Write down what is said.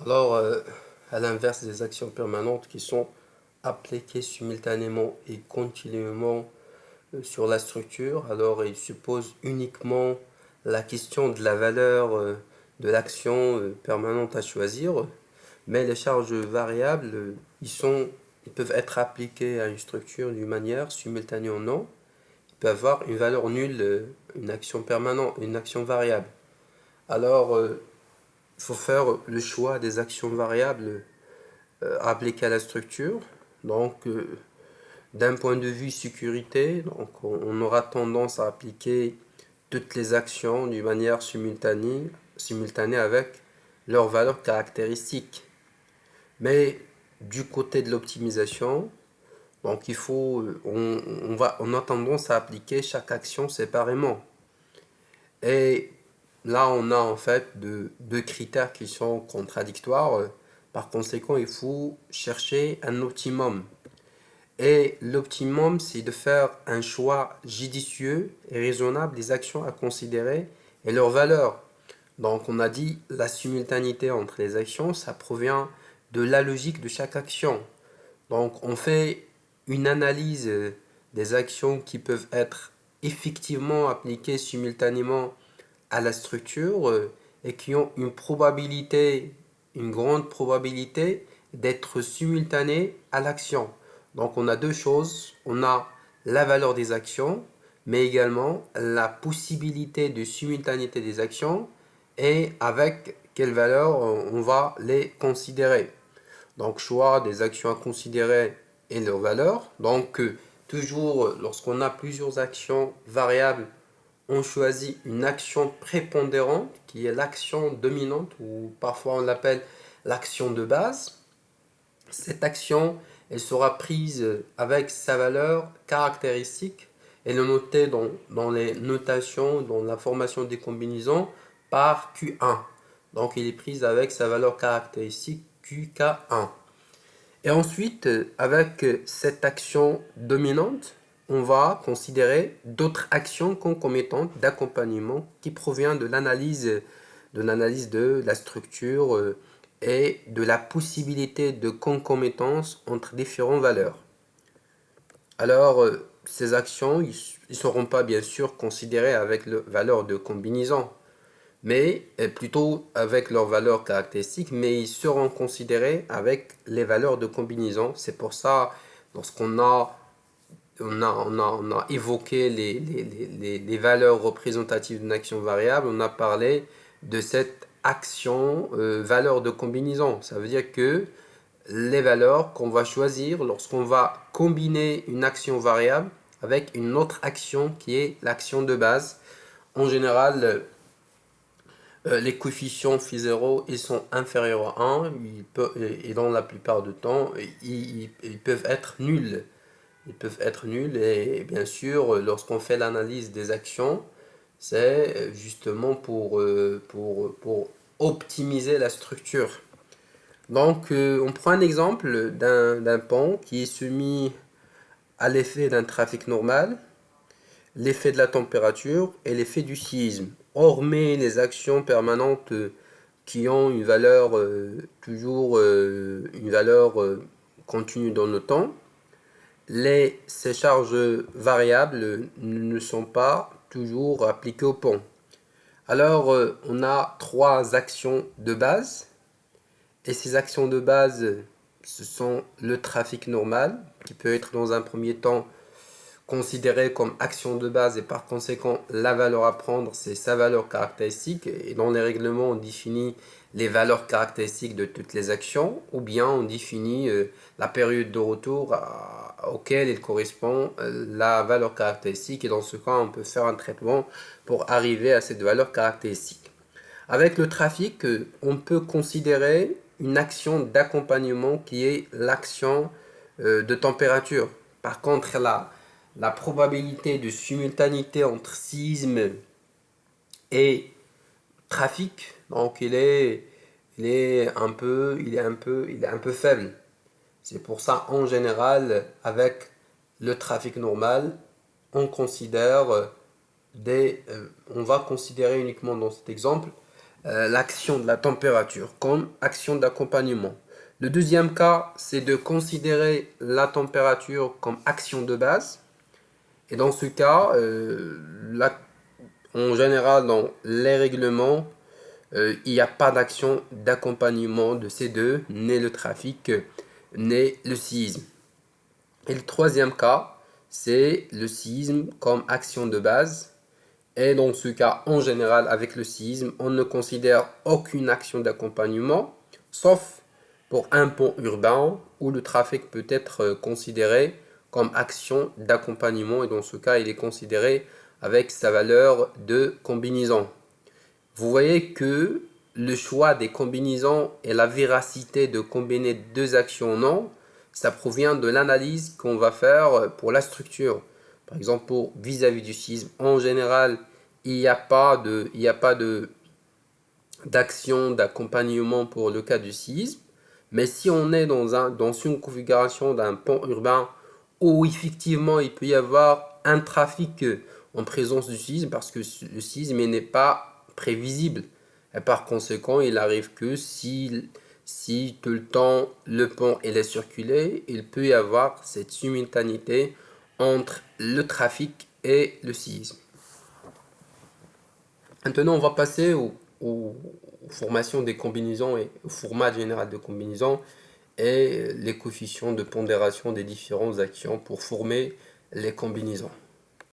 Alors, à l'inverse des actions permanentes qui sont appliquées simultanément et continuellement sur la structure, alors il se pose uniquement la question de la valeur de l'action permanente à choisir, mais les charges variables, ils peuvent être appliquées à une structure d'une manière simultanée ou non. Ils peuvent avoir une valeur nulle, une action permanente, une action variable. Alors, il faut faire le choix des actions variables appliquées à la structure. Donc, d'un point de vue sécurité, donc on aura tendance à appliquer toutes les actions d'une manière simultanée avec leurs valeurs caractéristiques. Mais du côté de l'optimisation, donc on a tendance à appliquer chaque action séparément. Et là, on a en fait deux critères qui sont contradictoires. Par conséquent, il faut chercher un optimum. Et l'optimum, c'est de faire un choix judicieux et raisonnable des actions à considérer et leurs valeurs. Donc, on a dit la simultanéité entre les actions, ça provient de la logique de chaque action. Donc, on fait une analyse des actions qui peuvent être effectivement appliquées simultanément à la structure et qui ont une probabilité, une grande probabilité d'être simultanées à l'action. Donc on a deux choses, on a la valeur des actions, mais également la possibilité de simultanéité des actions et avec quelle valeur on va les considérer. Donc choix des actions à considérer et leurs valeurs. Donc toujours lorsqu'on a plusieurs actions variables, on choisit une action prépondérante qui est l'action dominante ou parfois on l'appelle l'action de base. Cette action, elle sera prise avec sa valeur caractéristique et le noter dans les notations, dans la formation des combinaisons par Q1. Donc il est prise avec sa valeur caractéristique QK1. Et ensuite, avec cette action dominante, on va considérer d'autres actions concomitantes d'accompagnement qui proviennent de la structure et de la possibilité de concomitance entre différentes valeurs. Alors, ces actions, ils ne seront pas bien sûr considérées avec la valeur de combinaison, mais plutôt avec leurs valeurs caractéristiques, mais ils seront considérés avec les valeurs de combinaison. C'est pour ça, lorsqu'on a, on a évoqué les valeurs représentatives d'une action variable, on a parlé de cette action valeur de combinaison. Ça veut dire que les valeurs qu'on va choisir lorsqu'on va combiner une action variable avec une autre action qui est l'action de base. En général, les coefficients phi 0 ils sont inférieurs à 1 et dans la plupart du temps ils peuvent être nuls. Ils peuvent être nuls et bien sûr lorsqu'on fait l'analyse des actions c'est justement pour optimiser la structure. Donc on prend un exemple d'un pont qui est soumis à l'effet d'un trafic normal, l'effet de la température et l'effet du séisme. Hormis les actions permanentes qui ont une valeur une valeur continue dans le temps, ces charges variables ne sont pas toujours appliquées au pont. Alors, on a trois actions de base, et ces actions de base, ce sont le trafic normal, qui peut être dans un premier temps considéré comme action de base et par conséquent la valeur à prendre c'est sa valeur caractéristique et dans les règlements on définit les valeurs caractéristiques de toutes les actions ou bien on définit la période de retour auquel il correspond la valeur caractéristique et dans ce cas on peut faire un traitement pour arriver à cette valeur caractéristique. Avec le trafic on peut considérer une action d'accompagnement qui est l'action de température. Par contre la probabilité de simultanéité entre séisme et trafic, donc il est un peu faible. C'est pour ça, en général, avec le trafic normal, on considère on va considérer uniquement dans cet exemple l'action de la température comme action d'accompagnement. Le deuxième cas, c'est de considérer la température comme action de base. Et dans ce cas, en général, dans les règlements, il n'y a pas d'action d'accompagnement de ces deux, ni le trafic, ni le séisme. Et le troisième cas, c'est le séisme comme action de base. Et dans ce cas, en général, avec le séisme, on ne considère aucune action d'accompagnement, sauf pour un pont urbain où le trafic peut être considéré comme action d'accompagnement. Et dans ce cas, il est considéré avec sa valeur de combinaison. Vous voyez que le choix des combinaisons et la véracité de combiner deux actions ou non, ça provient de l'analyse qu'on va faire pour la structure. Par exemple, pour vis-à-vis du séisme, en général, il n'y a pas d'action d'accompagnement pour le cas du séisme. Mais si on est dans une configuration d'un pont urbain où effectivement il peut y avoir un trafic en présence du séisme, parce que le séisme n'est pas prévisible. Et par conséquent, il arrive que si tout le temps le pont est circulé, il peut y avoir cette simultanéité entre le trafic et le séisme. Maintenant, on va passer aux formations des combinaisons et au format général de combinaisons et les coefficients de pondération des différentes actions pour former les combinaisons.